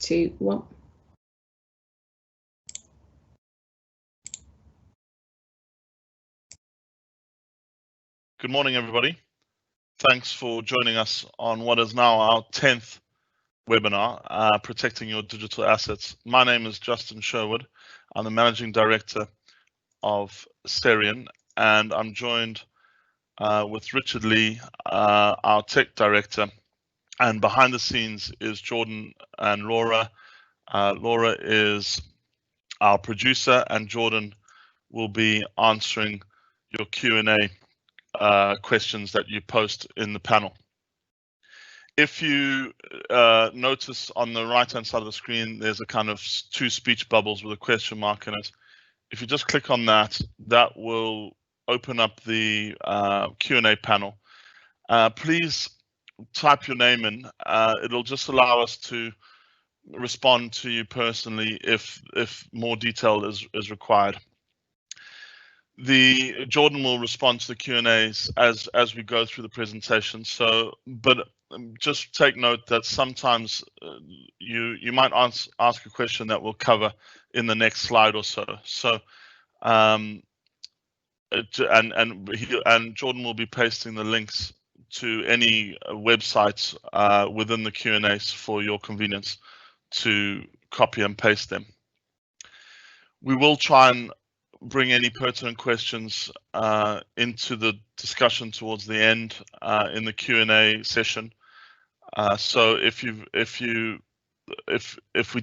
2, 1. Good morning, everybody. Thanks for joining us on what is now our 10th webinar, Protecting Your Digital Assets. My name is Justin Sherwood. I'm the Managing Director of Seriun, and I'm joined with Richard Lee, our Tech Director. And behind the scenes is Jordan and Laura. Laura is our producer, and Jordan will be answering your Q&A questions that you post in the panel. If you notice on the right hand side of the screen, there's a kind of 2 speech bubbles with a question mark in it. If you just click on that, that will open up the Q&A panel. Please type your name in. It'll just allow us to respond to you personally if more detail is required. Jordan will respond to the Q&As as we go through the presentation. But just take note that sometimes you might ask a question that we'll cover in the next slide or so. And Jordan will be pasting the links to any websites within the Q&As for your convenience to copy and paste them. We will try and bring any pertinent questions into the discussion towards the end in the Q&A session. So if we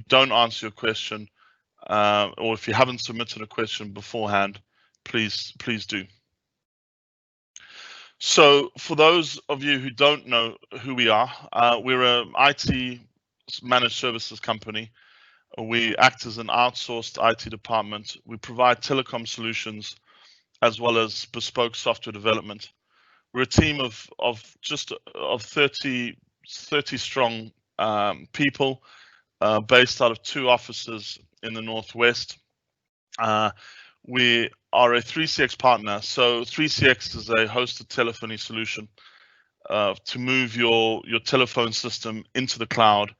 don't answer your question, or if you haven't submitted a question beforehand, please do. So for those of you who don't know who we are, we're an IT managed services company. We act as an outsourced IT department. We provide telecom solutions as well as bespoke software development. We're a team of 30 strong people based out of 2 offices in the Northwest. We are a 3CX partner. So 3CX is a hosted telephony solution to move your telephone system into the cloud.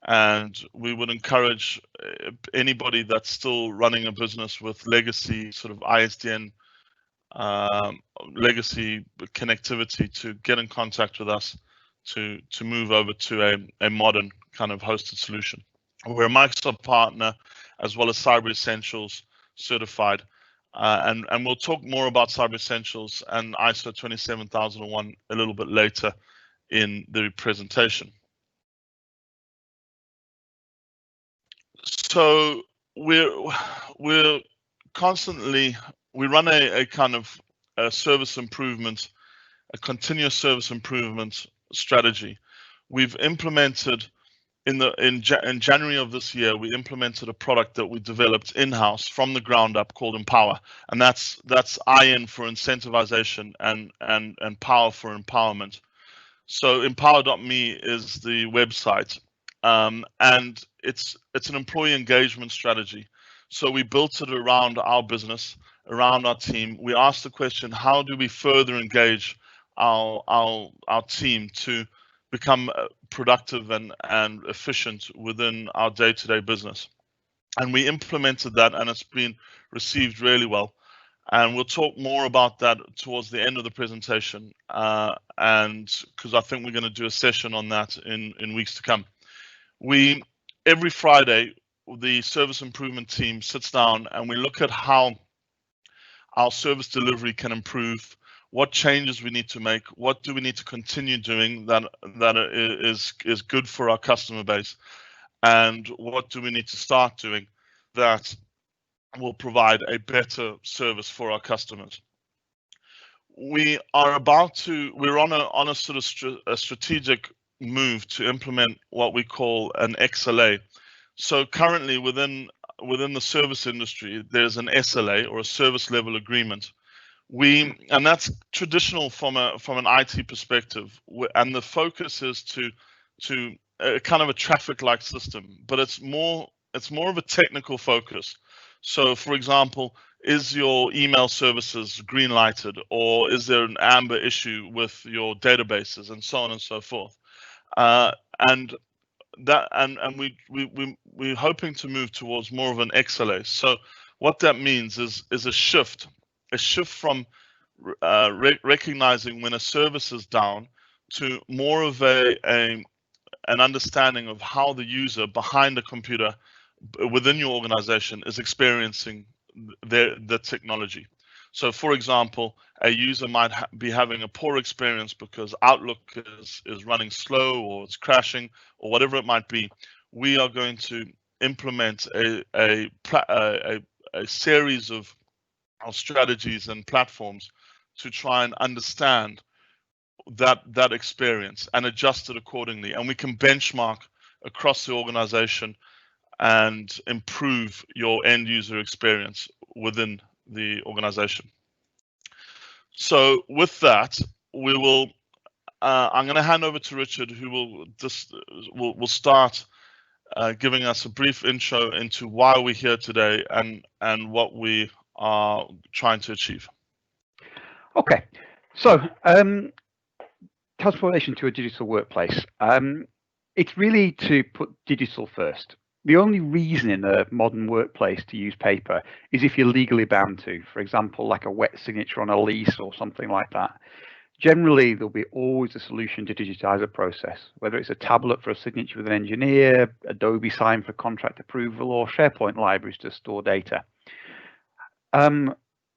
And we would encourage anybody that's still running a business with legacy sort of ISDN legacy connectivity to get in contact with us to move over to a modern kind of hosted solution. We're a Microsoft partner as well as Cyber Essentials certified. And we'll talk more about Cyber Essentials and ISO 27001 a little bit later in the presentation. So we run a kind of a service improvement, a continuous service improvement strategy. We've implemented in January of this year, we implemented a product that we developed in-house from the ground up called Empower, and that's IN for incentivization and power for empowerment. So empower.me is the website. And it's an employee engagement strategy. So we built it around our business, around our team. We asked the question, how do we further engage our team to become productive and efficient within our day-to-day business? And we implemented that, and it's been received really well. And we'll talk more about that towards the end of the presentation, and because I think we're going to do a session on that in weeks to come. Every Friday, the service improvement team sits down and we look at how our service delivery can improve, what changes we need to make, what do we need to continue doing that is good for our customer base, and what do we need to start doing that will provide a better service for our customers. We're on a sort of a strategic move to implement what we call an XLA. So currently within the service industry, there's an SLA or a service level agreement. And that's traditional from an IT perspective, and the focus is to kind of a traffic light system, but it's more of a technical focus. So for example, is your email services green lighted, or is there an amber issue with your databases, and so on and so forth. And we're hoping to move towards more of an XLA. So what that means is a shift from recognizing when a service is down to more of an understanding of how the user behind the computer within your organization is experiencing the technology. So, for example, a user might be having a poor experience because Outlook is running slow, or it's crashing, or whatever it might be. We are going to implement a series of strategies and platforms to try and understand that experience and adjust it accordingly. And we can benchmark across the organization and improve your end user experience within the organization. So with that, we will. I'm going to hand over to Richard, who will start giving us a brief intro into why we're here today and what we are trying to achieve. Okay, so transformation to a digital workplace. It's really to put digital first. The only reason in a modern workplace to use paper is if you're legally bound to, for example, like a wet signature on a lease or something like that. Generally, there'll be always a solution to digitize a process, whether it's a tablet for a signature with an engineer, Adobe Sign for contract approval, or SharePoint libraries to store data.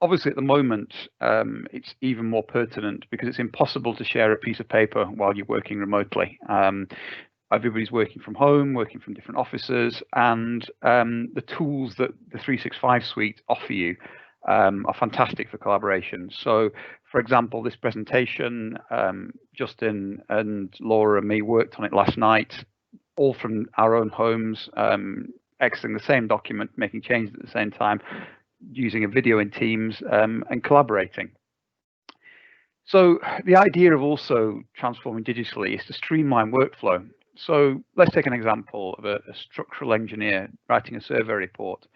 Obviously, at the moment, it's even more pertinent because it's impossible to share a piece of paper while you're working remotely. Everybody's working from home, working from different offices, and the tools that the 365 suite offer you are fantastic for collaboration. So, for example, this presentation, Justin and Laura and me worked on it last night, all from our own homes, exiting the same document, making changes at the same time, using a video in Teams, and collaborating. So the idea of also transforming digitally is to streamline workflow. So let's take an example of a structural engineer writing a survey report.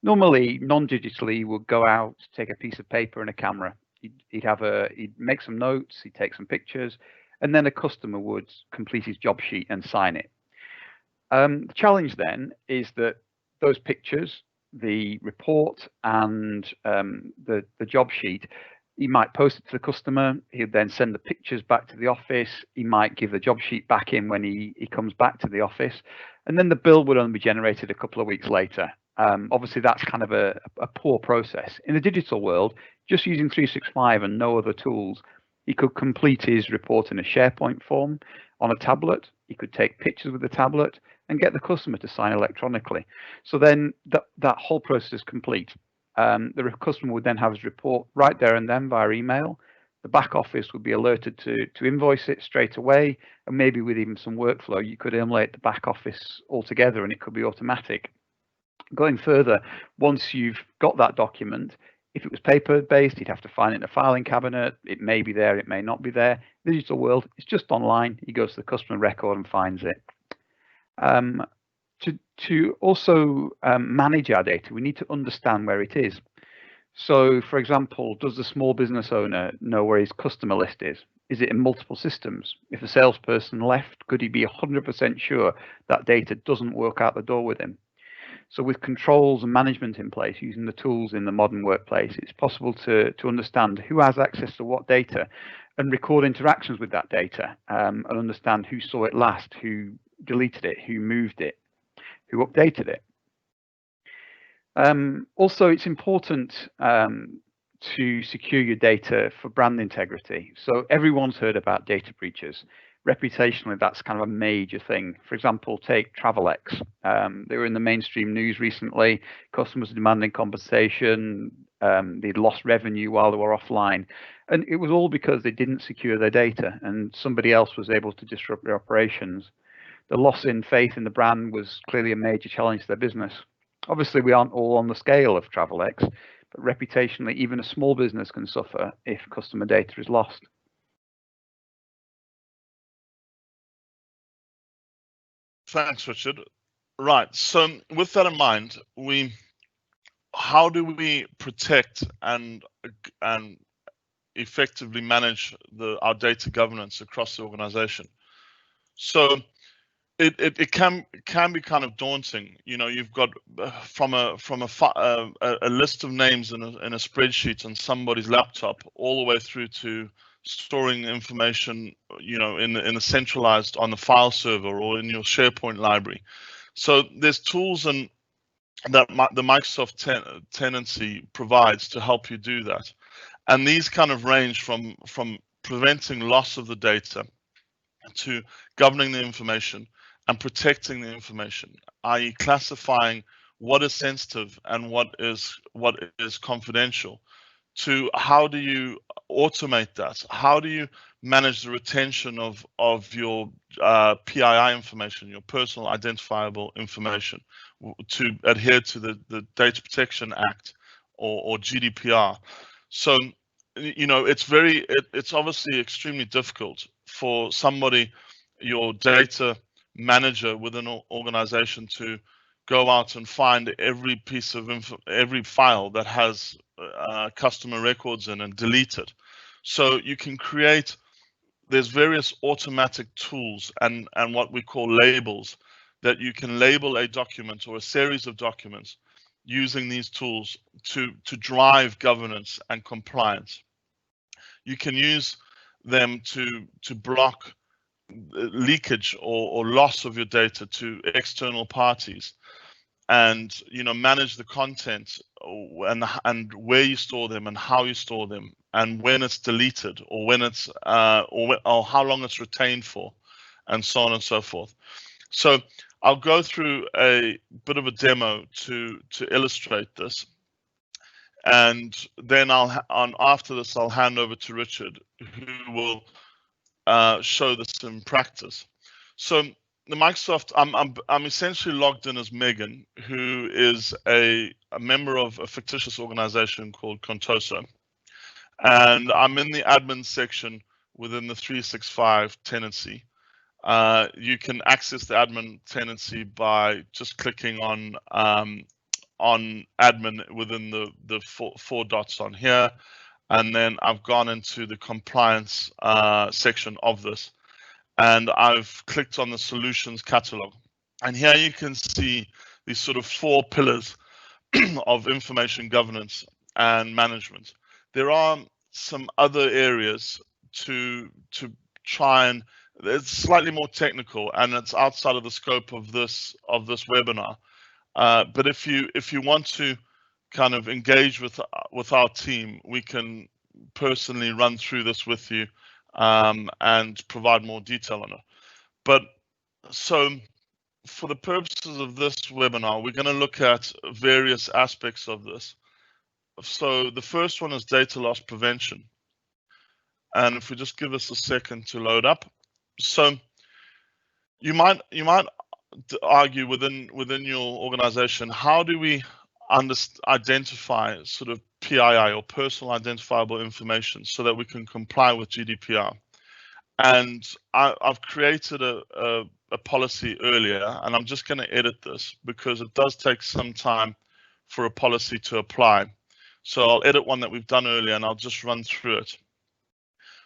Normally, non-digitally, would go out, take a piece of paper and a camera. He'd make some notes, he'd take some pictures, and then a customer would complete his job sheet and sign it. The challenge then is that those pictures, the report, and the job sheet, he might post it to the customer. He'll then send the pictures back to the office. He might give the job sheet back in when he comes back to the office. And then the bill would only be generated a couple of weeks later. Obviously, that's kind of a poor process. In the digital world, just using 365 and no other tools, he could complete his report in a SharePoint form on a tablet. He could take pictures with the tablet and get the customer to sign electronically. So then that whole process is complete. The customer would then have his report right there and then via email. The back office would be alerted to invoice it straight away, and maybe with even some workflow, you could emulate the back office altogether and it could be automatic. Going further, once you've got that document, if it was paper-based, you'd have to find it in a filing cabinet. It may be there, it may not be there. The digital world, it's just online. He goes to the customer record and finds it. To also manage our data, we need to understand where it is. So, for example, does the small business owner know where his customer list is? Is it in multiple systems? If a salesperson left, could he be 100% sure that data doesn't work out the door with him? So with controls and management in place, using the tools in the modern workplace, it's possible to understand who has access to what data and record interactions with that data, and understand who saw it last, who deleted it, who moved it, who updated it. Also, it's important to secure your data for brand integrity. So everyone's heard about data breaches. Reputationally, that's kind of a major thing. For example, take Travelex. They were in the mainstream news recently. Customers demanding compensation. They'd lost revenue while they were offline. And it was all because they didn't secure their data and somebody else was able to disrupt their operations. The loss in faith in the brand was clearly a major challenge to their business. Obviously, we aren't all on the scale of Travelex, but reputationally, even a small business can suffer if customer data is lost. Thanks, Richard. Right. So with that in mind, how do we protect and effectively manage our data governance across the organization? So it can be kind of daunting. You know, you've got from a list of names in a spreadsheet on somebody's laptop all the way through to storing information, you know, in a centralized on the file server or in your SharePoint library. So there's tools and that the Microsoft tenancy provides to help you do that, and these kind of range from preventing loss of the data to governing the information and protecting the information, i.e. classifying what is sensitive and what is confidential, to how do you automate that? How do you manage the retention of your PII information, your personal identifiable information, to adhere to the Data Protection Act or GDPR? So, you know, it's obviously extremely difficult for somebody, your data manager within an organization, to go out and find every piece of every file that has customer records in and delete it. So you can create, there's various automatic tools and what we call labels, that you can label a document or a series of documents using these tools to drive governance and compliance. You can use them to block leakage or loss of your data to external parties, and, you know, manage the content and where you store them and how you store them and when it's deleted or when it's or how long it's retained for, and so on and so forth. So I'll go through a bit of a demo to illustrate this, and then after this I'll hand over to Richard, who will show this in practice. So the Microsoft, I'm essentially logged in as Megan, who is a member of a fictitious organization called Contoso, and I'm in the admin section within the 365 tenancy. You can access the admin tenancy by just clicking on admin within the four dots on here, and then I've gone into the compliance section of this, and I've clicked on the solutions catalog, and here you can see these sort of 4 pillars of information governance and management. There are some other areas to try, and it's slightly more technical and it's outside of the scope of this webinar. But if you want to kind of engage with our team, we can personally run through this with you and provide more detail on it. But so for the purposes of this webinar, we're going to look at various aspects of this. So the first one is data loss prevention. And if we just give us a second to load up. So you might argue within your organization, how do we identify sort of PII or personal identifiable information so that we can comply with GDPR? And I've created a policy earlier, and I'm just going to edit this because it does take some time for a policy to apply. So I'll edit one that we've done earlier and I'll just run through it.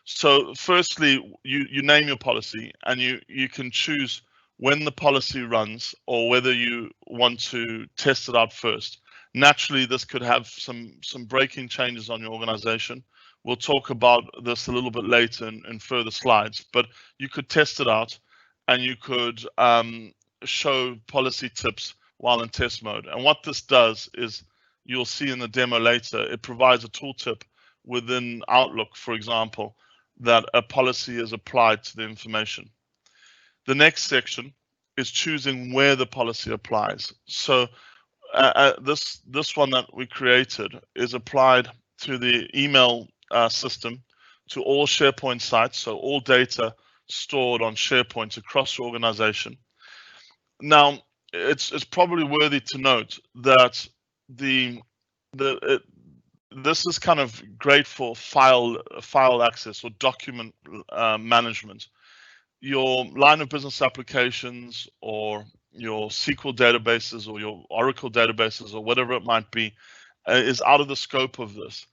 So firstly, you name your policy, and you can choose when the policy runs or whether you want to test it out first. Naturally, this could have some breaking changes on your organization. We'll talk about this a little bit later in further slides, but you could test it out and you could show policy tips while in test mode. And what this does is, you'll see in the demo later, it provides a tooltip within Outlook, for example, that a policy is applied to the information. The next section is choosing where the policy applies. So this one that we created is applied to the email system, to all SharePoint sites, so all data stored on SharePoint across your organization. Now, it's probably worthy to note that this is kind of great for file access or document management. Your line of business applications or your SQL databases or your Oracle databases or whatever it might be is out of the scope of this.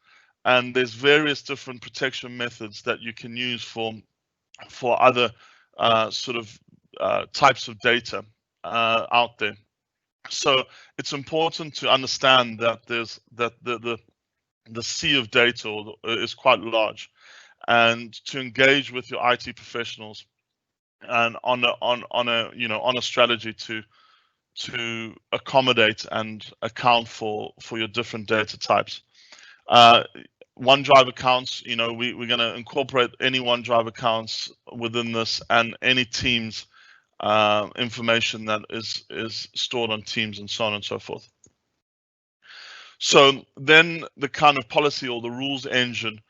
And there's various different protection methods that you can use for other sort of types of data out there. So it's important to understand that the sea of data is quite large, and to engage with your IT professionals and on a strategy to accommodate and account for your different data types. OneDrive accounts, we're going to incorporate any OneDrive accounts within this, and any Teams information that is stored on Teams, and so on and so forth. So then the kind of policy or the rules engine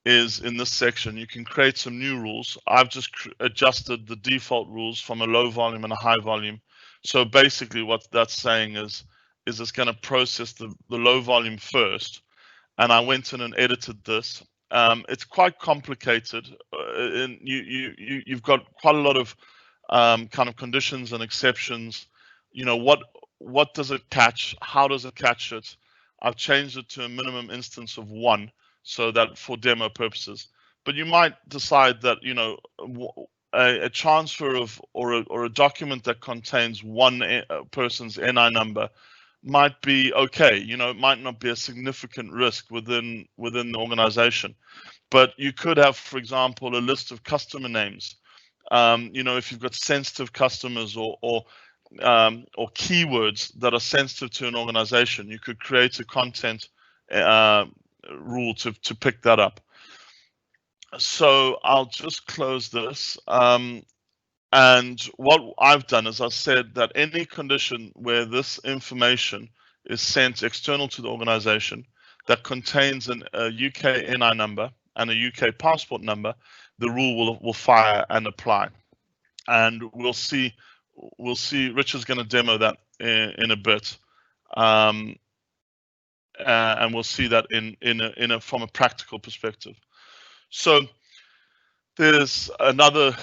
is in this section. You can create some new rules. I've just adjusted the default rules from a low volume and a high volume. So basically what that's saying is it's going to process the low volume first. And I went in and edited this. It's quite complicated. And you've got quite a lot of kind of conditions and exceptions. What does it catch? How does it catch it? I've changed it to a minimum instance of 1, so that for demo purposes. But you might decide that a transfer of or a document that contains one person's NI number might be okay. It might not be a significant risk within the organization. But you could have, for example, a list of customer names. If you've got sensitive customers or keywords that are sensitive to an organization, you could create a content rule to pick that up. So I'll just close this. And what I've done is I've said that any condition where this information is sent external to the organization that contains a UK NI number and a UK passport number, the rule will fire and apply. And we'll see. Richard's going to demo that in a bit, and we'll see that from a practical perspective. So there's another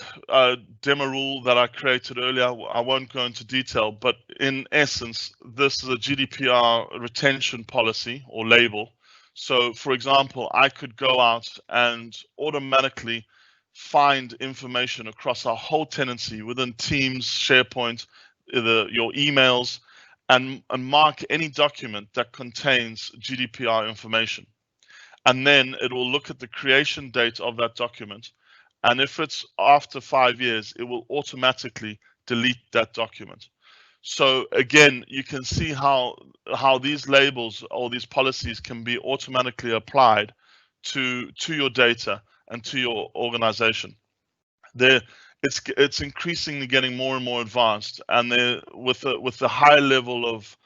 demo rule that I created earlier. I won't go into detail, but in essence, this is a GDPR retention policy or label. So, for example, I could go out and automatically find information across our whole tenancy within Teams, SharePoint, your emails, and mark any document that contains GDPR information. And then it will look at the creation date of that document. And if it's after 5 years, it will automatically delete that document. So again, you can see how these labels or these policies can be automatically applied to your data and to your organization. It's increasingly getting more and more advanced, and with the high level of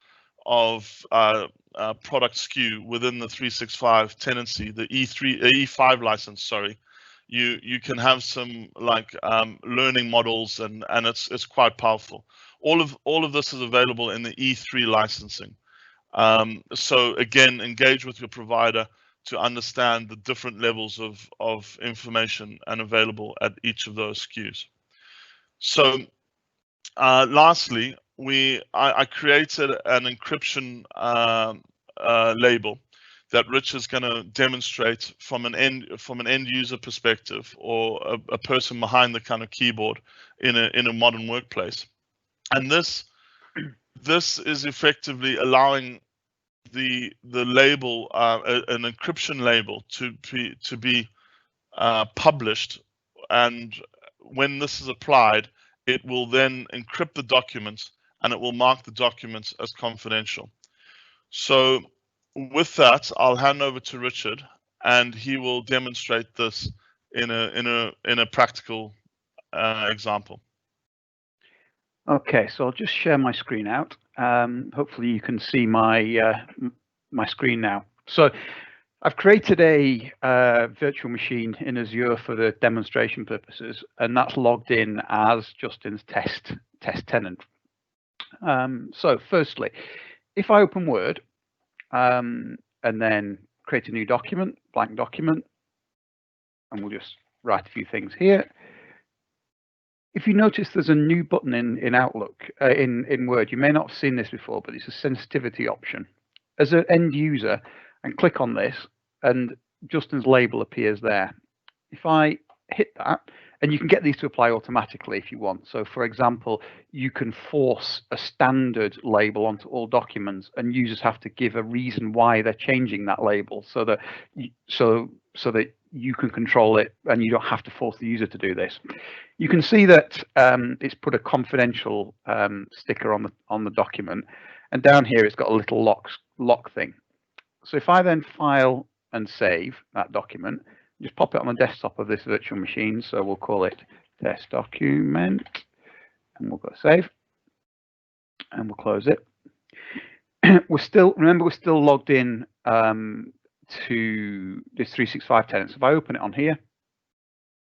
product SKU within the 365 tenancy, the E5 license, sorry, you can have some learning models, and it's quite powerful. All of this is available in the E3 licensing. So again, engage with your provider to understand the different levels of information and available at each of those SKUs. So lastly, I created an encryption label that Rich is going to demonstrate from an end user perspective, or a person behind the kind of keyboard in a modern workplace. And this is effectively allowing the label, an encryption label, to be published, and when this is applied, it will then encrypt the documents, and it will mark the documents as confidential. So with that, I'll hand over to Richard, and he will demonstrate this in a practical example. Okay, so I'll just share my screen out. Hopefully you can see my my screen now. So I've created a virtual machine in Azure for the demonstration purposes, and that's logged in as Justin's test tenant. So firstly, if I open Word and then create a new document, blank document, and we'll just write a few things here. If you notice, there's a new button in Outlook, in Word. You may not have seen this before, but it's a sensitivity option. As an end user, and click on this, and Justin's label appears there. If I hit that, And you can get these to apply automatically if you want. So for example, you can force a standard label onto all documents, and users have to give a reason why they're changing that label, so that you can control it and you don't have to force the user to do this. You can see that it's put a confidential sticker on the document, and down here it's got a little lock thing. So if I then file and save that document, just pop it on the desktop of this virtual machine. So we'll call it test document, and we'll go save, and we'll close it. We're still logged in to this 365 tenant. So if I open it on here,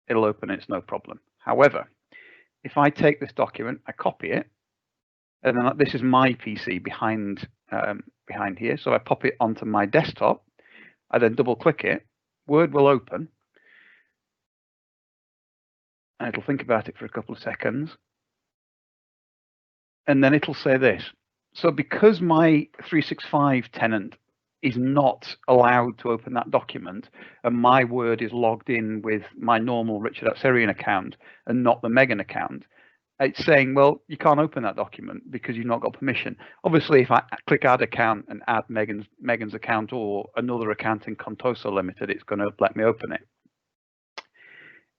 it'll open it, it's no problem. However, if I take this document, I copy it, and then this is my PC behind here. So I pop it onto my desktop, I then double click it, Word will open, and it'll think about it for a couple of seconds, and then it'll say this. So because my 365 tenant is not allowed to open that document, and my Word is logged in with my normal Richard@Seriun account and not the Megan account, it's saying, well, you can't open that document because you've not got permission. Obviously, if I click add account and add Megan's account or another account in Contoso Limited, it's going to let me open it.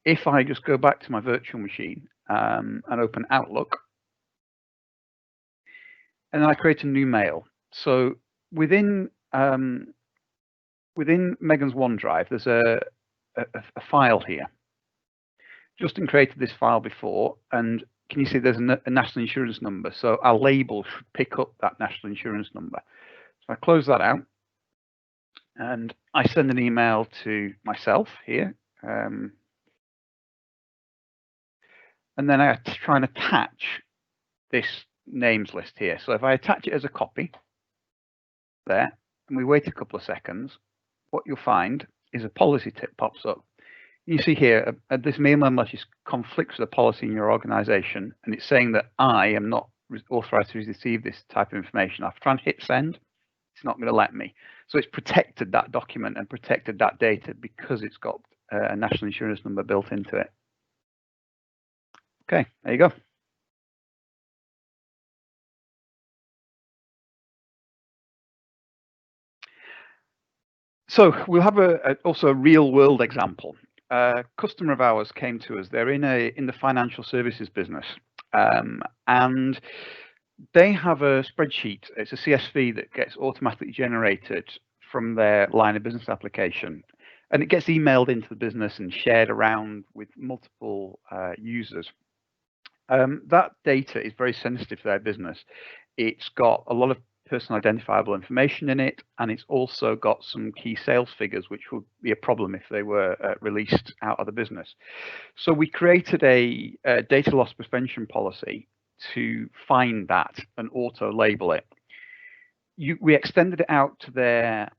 If I just go back to my virtual machine and open Outlook, and then I create a new mail. So within Megan's OneDrive, there's a file here. Justin created this file before, and can you see there's a national insurance number? So our label should pick up that national insurance number. So I close that out, and I send an email to myself here, and then I try and attach this names list here. So if I attach it as a copy there, and we wait a couple of seconds, what you'll find is a policy tip pops up. You see here, this mail message conflicts with a policy in your organization, and it's saying that I am not authorized to receive this type of information. I've tried to hit send, it's not going to let me. So it's protected that document and protected that data because it's got a national insurance number built into it. Okay, there you go. So we'll have also a real world example. A customer of ours came to us. They're in the financial services business, and they have a spreadsheet. It's a CSV that gets automatically generated from their line of business application, and it gets emailed into the business and shared around with multiple users. That data is very sensitive to their business. It's got a lot of personal identifiable information in it, and it's also got some key sales figures, which would be a problem if they were released out of the business. So we created a data loss prevention policy to find that and auto label it. We extended it out to their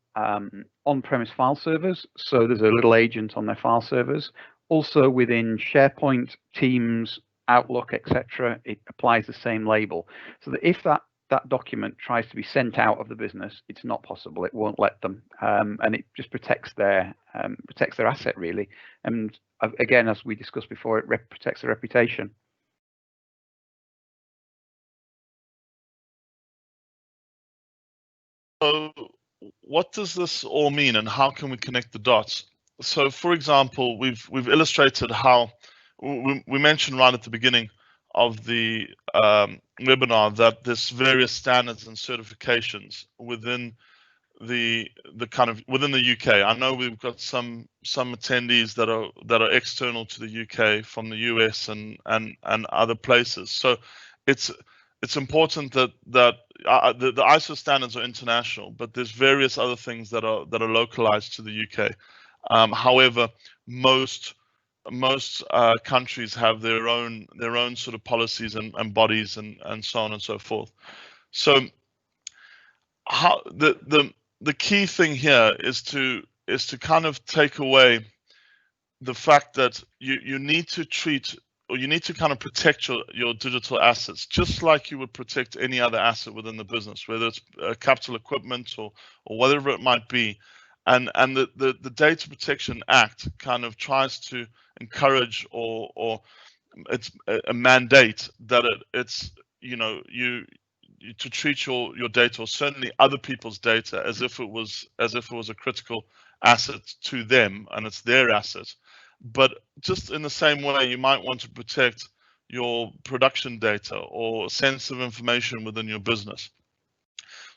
on-premise file servers, so there's a little agent on their file servers. Also within SharePoint, Teams, Outlook, etc., it applies the same label, so that if that document tries to be sent out of the business, it's not possible. It won't let them, and it just protects their asset really. And again, as we discussed before, it protects their reputation. So what does this all mean, and how can we connect the dots? So for example, we've illustrated how we mentioned right at the beginning of the webinar that there's various standards and certifications within the UK. I know we've got some attendees that are external to the UK from the US and other places. So it's important that the ISO standards are international, but there's various other things that are localized to the UK. However, most countries have their own sort of policies and bodies and so on and so forth. So how the key thing here is to kind of take away the fact that you need to treat, or you need to kind of protect your digital assets just like you would protect any other asset within the business, whether it's capital equipment or whatever it might be. And the Data Protection Act kind of tries to encourage or it's a mandate that it's to treat your data, or certainly other people's data, as if it was a critical asset to them and it's their asset. But just in the same way, you might want to protect your production data or sensitive information within your business.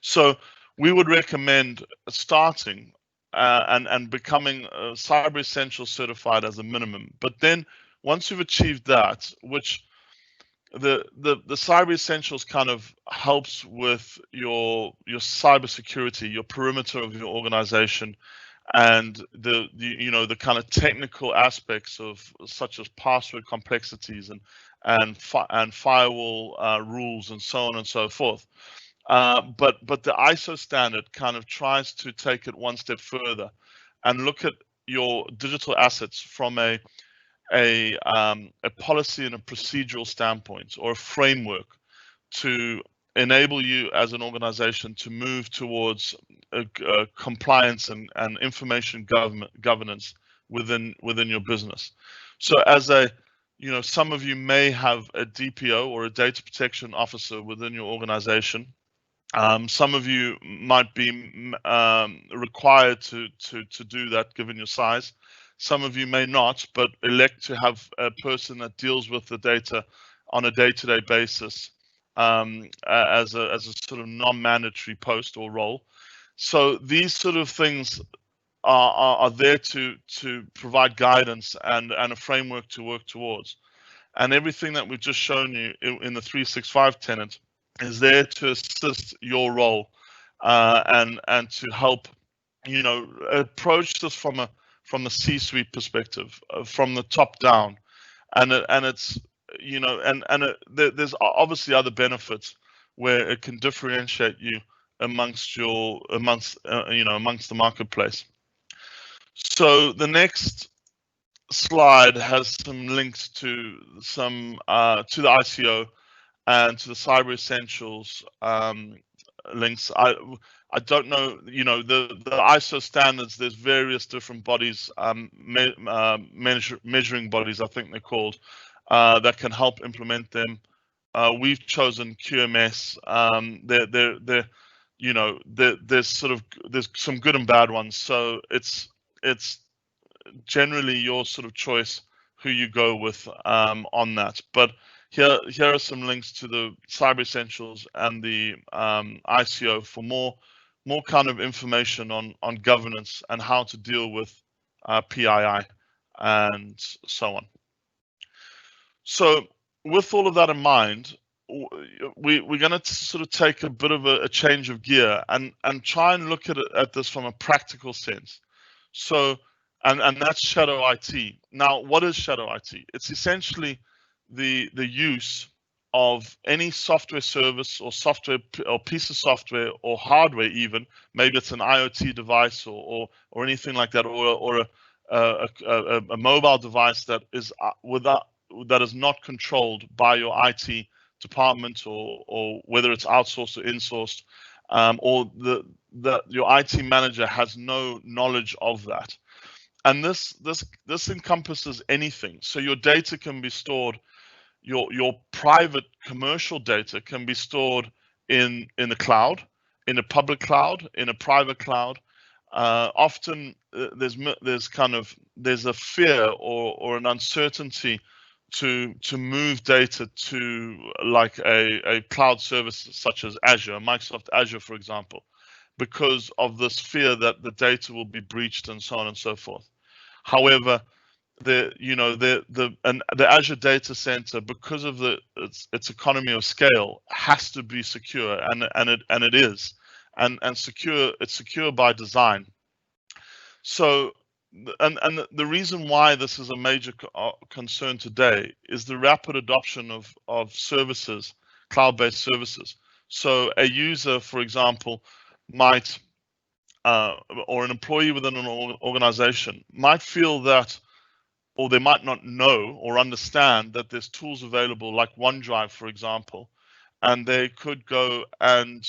So we would recommend starting and becoming Cyber Essentials certified as a minimum. But then once you've achieved that, which the Cyber Essentials kind of helps with your cybersecurity, your perimeter of your organization, and the kind of technical aspects of such as password complexities and firewall rules and so on and so forth. But the ISO standard kind of tries to take it one step further and look at your digital assets from a policy and a procedural standpoint, or a framework to enable you as an organization to move towards compliance and information governance within your business. So as some of you may have a DPO or a data protection officer within your organization. Some of you might be required to do that given your size. Some of you may not, but elect to have a person that deals with the data on a day-to-day basis as a sort of non-mandatory post or role. So these sort of things are there to provide guidance and a framework to work towards. And everything that we've just shown you in the 365 tenant is there to assist your role and to help approach this from the C-suite perspective, from the top down, and it's there's obviously other benefits where it can differentiate you amongst the marketplace. So the next slide has some links to the ICO and to the Cyber Essentials links. I don't know, the ISO standards, there's various different bodies, measuring bodies, I think they're called, that can help implement them. We've chosen QMS. There's some good and bad ones. So it's generally your sort of choice who you go with on that. But here are some links to the Cyber Essentials and the ICO for more kind of information on governance and how to deal with PII and so on. So with all of that in mind, we're going to sort of take a bit of a change of gear and try and look at this from a practical sense. So and that's shadow IT. Now, what is shadow IT? It's essentially the use of any software service or software or piece of software or hardware, even maybe it's an IoT device or anything like that, or a mobile device that is not controlled by your IT department, or whether it's outsourced or insourced, or your IT manager has no knowledge of that. And this encompasses anything. So your data can be stored. Your private commercial data can be stored in the cloud, in a public cloud, in a private cloud. Often there's a fear or an uncertainty to move data to like a cloud service such as Azure, Microsoft Azure, for example, because of this fear that the data will be breached and so on and so forth. However, the Azure data center, because of its economy of scale, has to be secure, and it is, and secure. It's secure by design. So, and the reason why this is a major concern today is the rapid adoption of services, cloud-based services. So, a user, for example, might or an employee within an organization might feel that, or they might not know or understand that there's tools available like OneDrive, for example, and they could go and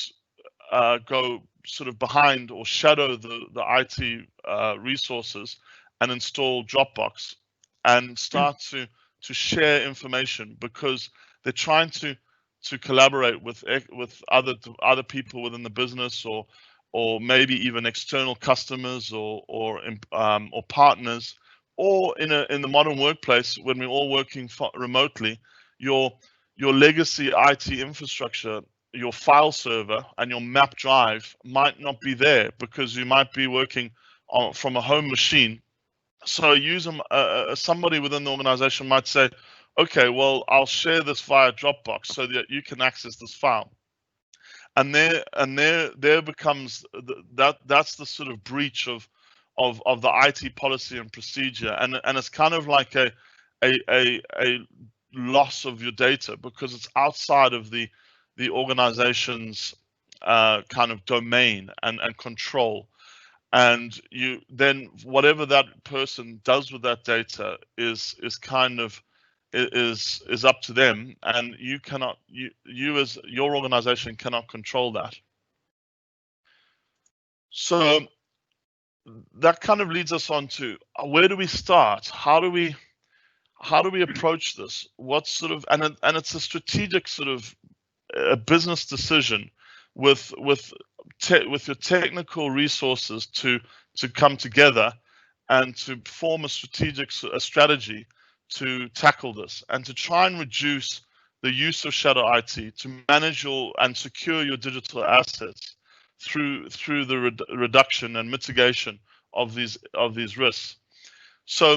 go sort of behind or shadow the IT resources and install Dropbox and start to share information, because they're trying to collaborate with other people within the business, or maybe even external customers or partners, or in the modern workplace when we're all working remotely, your legacy IT infrastructure, your file server and your map drive might not be there because you might be working from a home machine. So somebody within the organization might say, okay, well, I'll share this via Dropbox so that you can access this file. And there becomes that's the sort of breach of the IT policy and procedure, and it's kind of like a loss of your data, because it's outside of the organization's kind of domain and control. And you then, whatever that person does with that data is kind of is up to them, and you cannot, you as your organization cannot control that. So that kind of leads us on to where do we start? How do we approach this? What sort of, and it's a strategic sort of a business decision with your technical resources to come together and to form a strategy to tackle this, and to try and reduce the use of shadow IT, to manage and secure your digital assets through the reduction and mitigation of these risks. So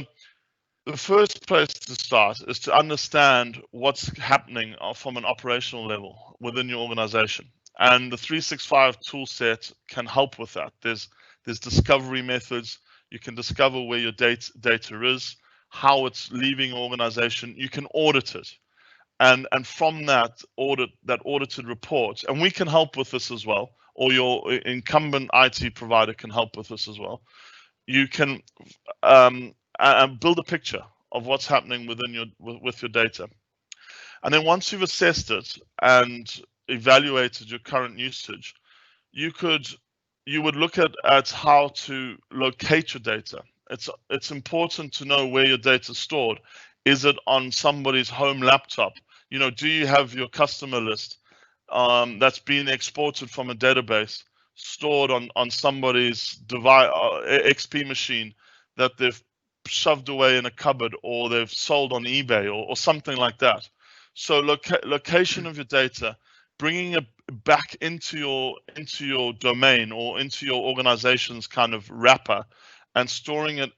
the first place to start is to understand what's happening from an operational level within your organization. And the 365 toolset can help with that. There's discovery methods. You can discover where your data is, how it's leaving your organization. You can audit it. And from that audited report, and we can help with this as well, or your incumbent IT provider can help with this as well. You can build a picture of what's happening with your data. And then once you've assessed it and evaluated your current usage, you would look at how to locate your data. It's important to know where your data is stored. Is it on somebody's home laptop? You know, do you have your customer list that's been exported from a database stored on somebody's device, XP machine, that they've shoved away in a cupboard, or they've sold on eBay, or something like that? So location of your data, bringing it back into your domain or into your organization's kind of wrapper, and storing it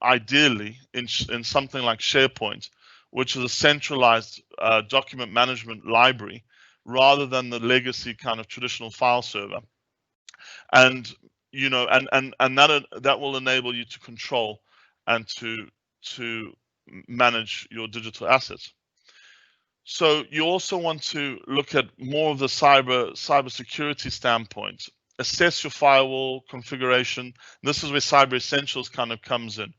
ideally in something like SharePoint, which is a centralized document management library, rather than the legacy kind of traditional file server. And you know, and that will enable you to control and to manage your digital assets. So you also want to look at more of the cybersecurity standpoint. Assess your firewall configuration. This is where Cyber Essentials kind of comes in,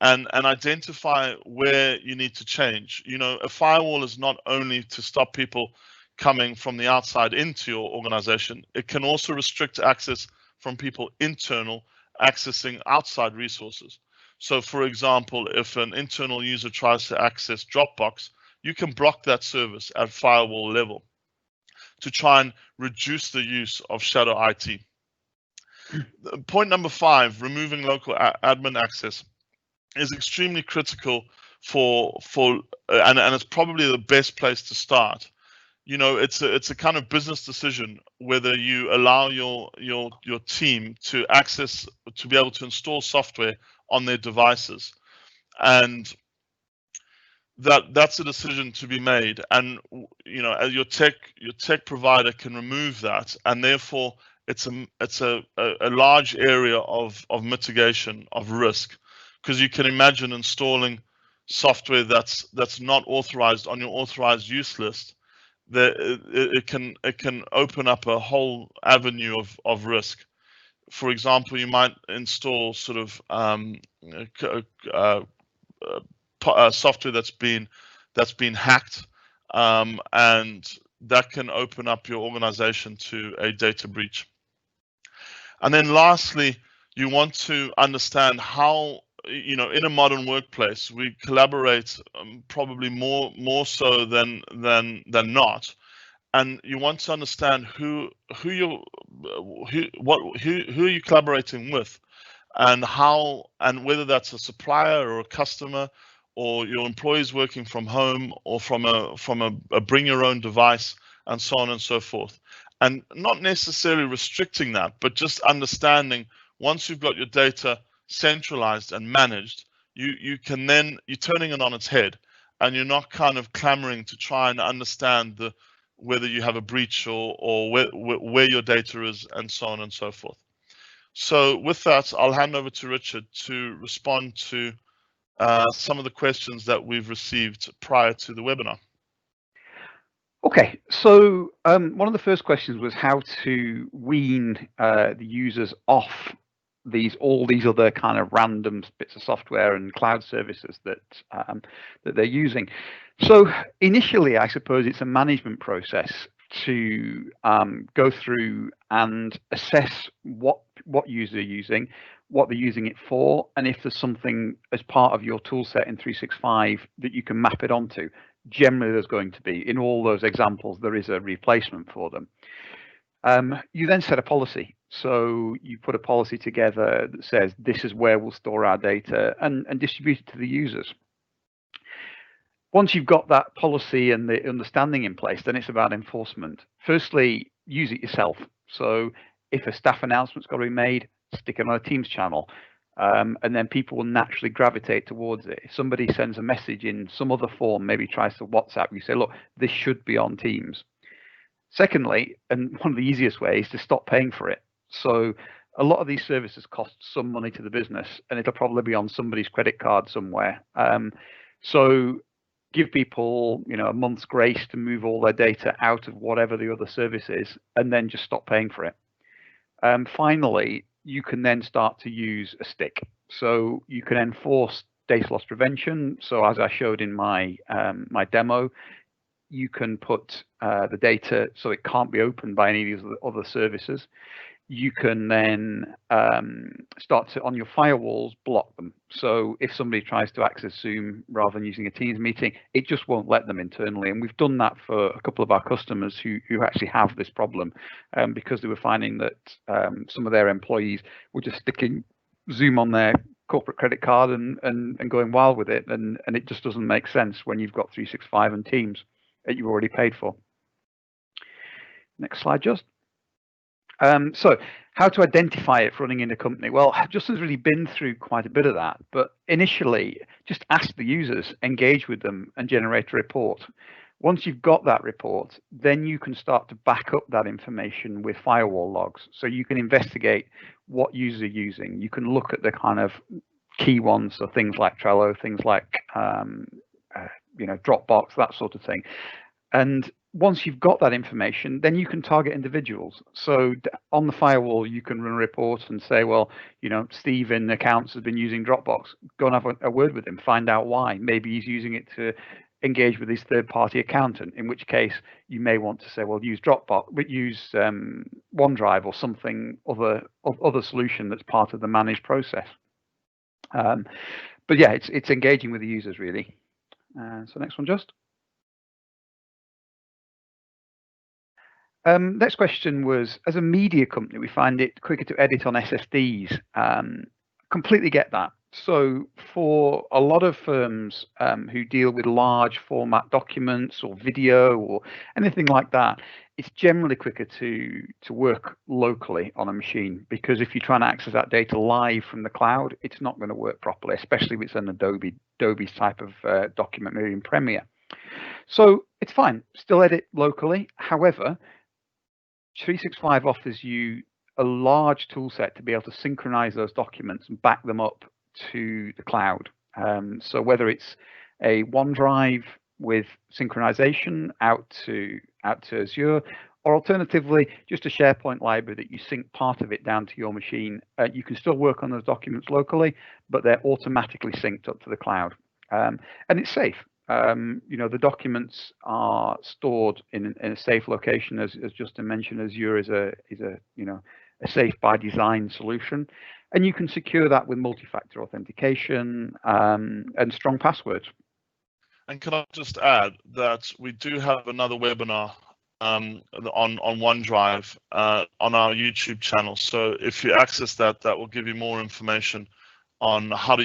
and identify where you need to change. You know, a firewall is not only to stop people coming from the outside into your organization. It can also restrict access from people internal accessing outside resources. So for example, if an internal user tries to access Dropbox, you can block that service at firewall level to try and reduce the use of shadow IT. Point number 5, removing local admin access, is extremely critical and it's probably the best place to start. You know, it's a kind of business decision whether you allow your team to be able to install software on their devices, and that's a decision to be made. And you know, your tech provider can remove that, and therefore it's a large area of mitigation of risk, because you can imagine installing software that's not authorized on your authorized use list. It can open up a whole avenue of risk. For example, you might install sort of software that's been hacked, and that can open up your organization to a data breach. And then lastly, you want to understand how in a modern workplace, we collaborate probably more so than not. And you want to understand who are you collaborating with, and how, and whether that's a supplier or a customer, or your employees working from home, or from a bring your own device, and so on and so forth. And not necessarily restricting that, but just understanding, once you've got your data centralized and managed, you're turning it on its head, and you're not kind of clamoring to try and understand whether you have a breach, or where your data is, and so on and so forth. So with that, I'll hand over to Richard to respond to some of the questions that we've received prior to the webinar. Okay, so one of the first questions was how to wean the users off all these other kind of random bits of software and cloud services that they're using. So initially, I suppose it's a management process to go through and assess what users are using, what they're using it for, and if there's something as part of your tool set in 365 that you can map it onto. Generally, there's going to be, in all those examples, there is a replacement for them. You then set a policy. So you put a policy together that says this is where we'll store our data, and distribute it to the users. Once you've got that policy and the understanding in place, then it's about enforcement. Firstly, use it yourself. So if a staff announcement's got to be made, stick it on a Teams channel. And then people will naturally gravitate towards it. If somebody sends a message in some other form, maybe tries to WhatsApp, you say, look, this should be on Teams. Secondly, and one of the easiest ways, is to stop paying for it. So a lot of these services cost some money to the business, and it'll probably be on somebody's credit card somewhere. So give people, a month's grace to move all their data out of whatever the other service is, and then just stop paying for it. Finally, you can then start to use a stick. So you can enforce data loss prevention. So as I showed in my my demo, you can put the data so it can't be opened by any of these other services. You can then start to, on your firewalls, block them. So if somebody tries to access Zoom rather than using a Teams meeting, it just won't let them internally. And we've done that for a couple of our customers who actually have this problem, because they were finding that some of their employees were just sticking Zoom on their corporate credit card and going wild with it. And it just doesn't make sense when you've got 365 and Teams that you've already paid for. Next slide, just. So how to identify it for running in a company? Well, Justin's really been through quite a bit of that, but initially just ask the users, engage with them, and generate a report. Once you've got that report, then you can start to back up that information with firewall logs. So you can investigate what users are using. You can look at the kind of key ones, so things like Trello, things like Dropbox, that sort of thing. And once you've got that information, then you can target individuals. So on the firewall, you can run a report and say, well, Steve in accounts has been using Dropbox. Go and have a word with him, find out why. Maybe he's using it to engage with his third-party accountant, in which case you may want to say, well, use Dropbox, but use OneDrive or something other solution that's part of the managed process. But yeah, it's engaging with the users, really. So next one, just. Next question was, as a media company, we find it quicker to edit on SSDs. Completely get that. So for a lot of firms who deal with large format documents or video or anything like that, it's generally quicker to work locally on a machine, because if you're trying to access that data live from the cloud, it's not going to work properly, especially if it's an Adobe's type of document, maybe in Premiere. So it's fine, still edit locally. However, 365 offers you a large tool set to be able to synchronize those documents and back them up to the cloud. So whether it's a OneDrive with synchronization out to Azure, or alternatively, just a SharePoint library that you sync part of it down to your machine, you can still work on those documents locally, but they're automatically synced up to the cloud. And it's safe. The documents are stored in a safe location, as Justin mentioned. Azure is a safe by design solution. And you can secure that with multi-factor authentication and strong passwords. And can I just add that we do have another webinar on OneDrive on our YouTube channel. So if you access that, that will give you more information on how to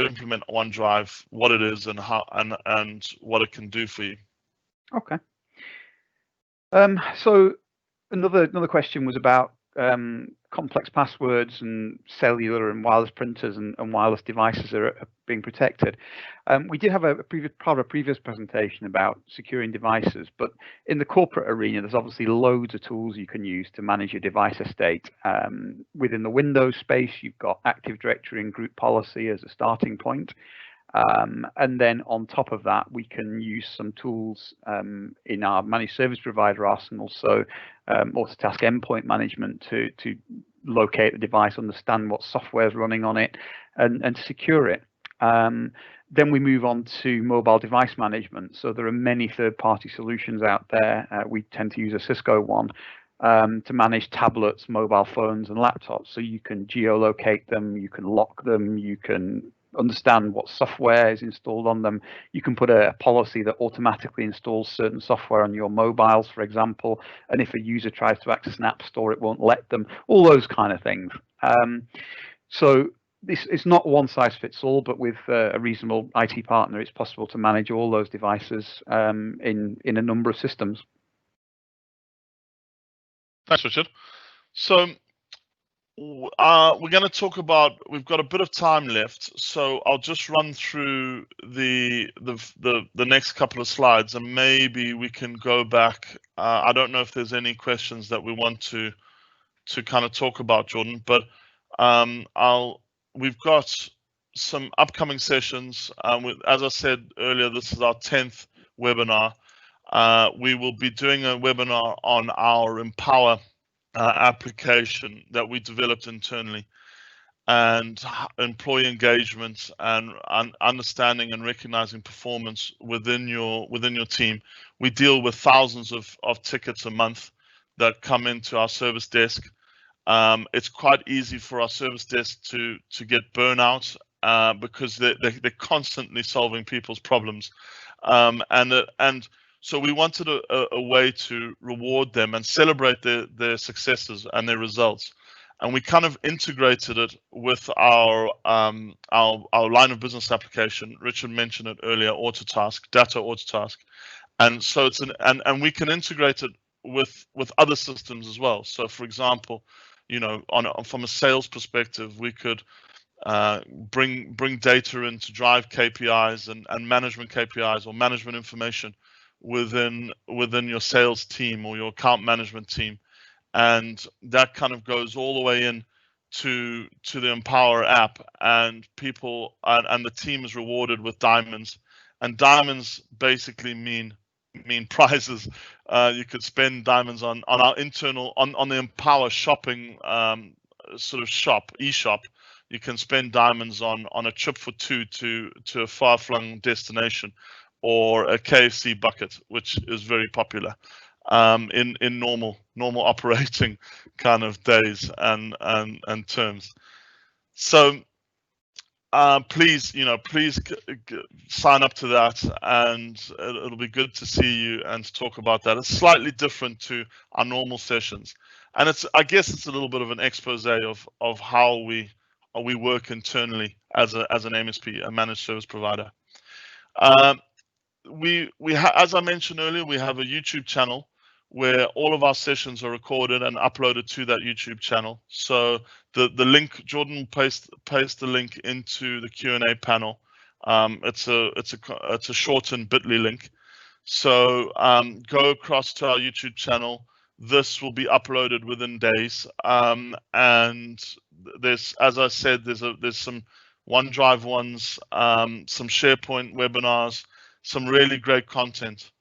implement OneDrive, what it is, and how and what it can do for you. Okay. So another question was about complex passwords and cellular and wireless printers and wireless devices are being protected. We did have a previous presentation about securing devices, but in the corporate arena, there's obviously loads of tools you can use to manage your device estate. Within the Windows space, you've got Active Directory and group policy as a starting point. And then on top of that, we can use some tools in our managed service provider arsenal. So Autotask endpoint management to locate the device, understand what software is running on it, and secure it. Then we move on to mobile device management. So there are many third-party solutions out there. We tend to use a Cisco one to manage tablets, mobile phones, and laptops. So you can geolocate them, you can lock them, you can understand what software is installed on them. You can put a policy that automatically installs certain software on your mobiles, for example. And if a user tries to access an app store, it won't let them. All those kind of things. So it's not one size fits all, but with a reasonable IT partner, it's possible to manage all those devices in a number of systems. Thanks, Richard. So we're going to talk about, we've got a bit of time left, so I'll just run through the next couple of slides, and maybe we can go back. I don't know if there's any questions that we want to kind of talk about, Jordan, but we've got some upcoming sessions. As I said earlier, this is our 10th webinar. We will be doing a webinar on our Empower application that we developed internally, and employee engagement and understanding and recognizing performance within your team. We deal with thousands of tickets a month that come into our service desk. It's quite easy for our service desk to get burnout because they're constantly solving people's problems, and so we wanted a way to reward them and celebrate their successes and their results. And we kind of integrated it with our line of business application. Richard mentioned it earlier, Data Autotask. And so and we can integrate it with other systems as well. So for example, from a sales perspective, we could bring data in to drive KPIs and management KPIs or management information within your sales team or your account management team, and that kind of goes all the way in to the Empower app, and people and the team is rewarded with diamonds, and diamonds basically mean prizes. You could spend diamonds on our internal on the Empower shopping sort of e-shop. You can spend diamonds on a trip for two to a far-flung destination, or a KFC bucket, which is very popular in normal operating kind of days and terms. So please sign up to that, and it'll be good to see you and to talk about that. It's slightly different to our normal sessions, and I guess it's a little bit of an expose of how we work internally as an MSP, a managed service provider. As I mentioned earlier, we have a YouTube channel where all of our sessions are recorded and uploaded to that YouTube channel. So the link, Jordan will paste the link into the Q&A panel. It's a shortened bit.ly link. So go across to our YouTube channel. This will be uploaded within days. And there's, as I said, there's some OneDrive ones, some SharePoint webinars, some really great content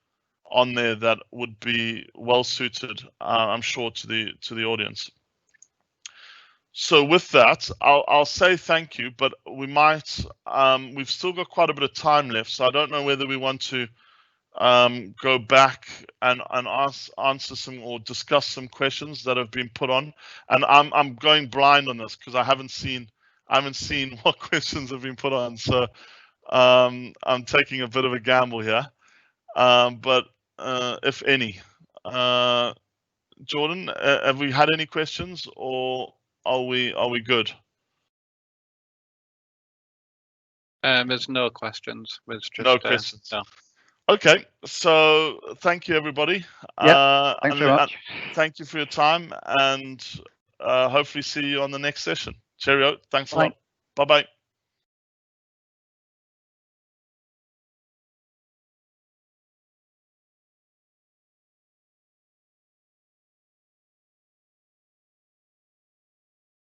on there that would be well suited, I'm sure, to the audience. So with that, I'll say thank you, but we've still got quite a bit of time left, so I don't know whether we want to go back and answer some or discuss some questions that have been put on. And I'm going blind on this because I haven't seen what questions have been put on. So I'm taking a bit of a gamble here. But if any, Jordan, have we had any questions, or are we good? There's no questions. There's just No questions. no. Okay, so thank you, everybody. Thanks very much. Thank you for your time, and hopefully see you on the next session. Cheerio. Thanks a lot. Bye-bye.